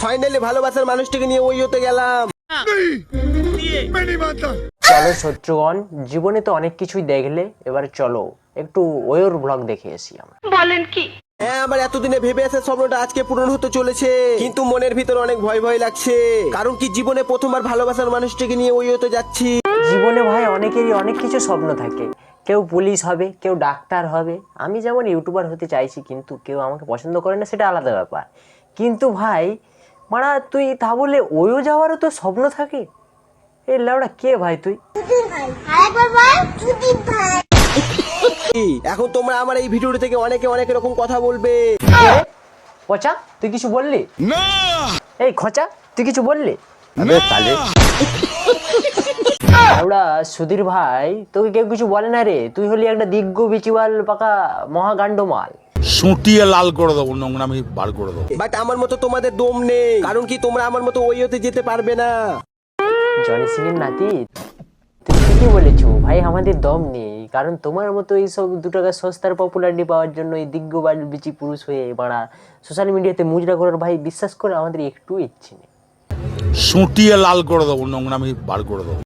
Finally ভালোবাসার মানুষটাকে নিয়ে ওই হতে গেলাম। চলো শত্রুগণ, জীবনে তো অনেক কিছুই দেখলে, এবার চলো একটু ওয়র ব্লগ দেখে আসি আমরা। হ্যাঁ, আমার এতদিনে ভেবে আসা স্বপ্নটা আজকে পূরণ হতে চলেছে, কিন্তু মনের ভিতর অনেক ভয় ভয় লাগছে। কারণ কি, জীবনে প্রথমবার ভালোবাসার মানুষটাকে নিয়ে ওই হতে যাচ্ছি। জীবনে ভাই অনেকেরই অনেক কিছু স্বপ্ন থাকে। কেউ পুলিশ হবে, কেউ ডাক্তার হবে, আমি যেমন ইউটিউবার হতে চাইছি, কিন্তু কেউ আমাকে পছন্দ করে না, সেটা আলাদা ব্যাপার। কিন্তু ভাই মারা, তুই তা বলে ওয়ো যাওয়ারও তো স্বপ্ন থাকে? এই লাউডা কে ভাই তুই? এখন তোমরা আমার এই ভিডিওটি থেকে অনেকে অনেক রকম কথা বলবে। কে রে? পচা, তুই কিছু বললি? এই খোঁচা, তুই কিছু বললি? লাউডা সুধীর ভাই, তোকে কেউ কিছু বলে না রে, তুই হলি একটা দিগ্গ বিচিবাল পাকা মহাগান্ড মাল। সুটিয়ে লাল করে দেবো, নোংরামি বার করে দেবো। বাট আমার মতো তোমাদের দম নেই, কারণ কি তোমরা আমার মতো ওই হতে যেতে পারবে না। জনি সিং এর নাতি, তুই ঠিকই বলেছো ভাই, আমাদের দম নেই, কারণ তোমার মতো এইসব 2 টাকা সস্তার পপুলারিটি পাওয়ার জন্য এই দিগ্গবাল বিচি পুরুষ হয়ে বাড়া সোশ্যাল মিডিয়াতে মুজরা করার ভাই বিশ্বাস করে আমাদের একটু ইচ্ছে নেই। সুটিয়ে লাল করে দেবো, নোংরামি বার করে দেবো।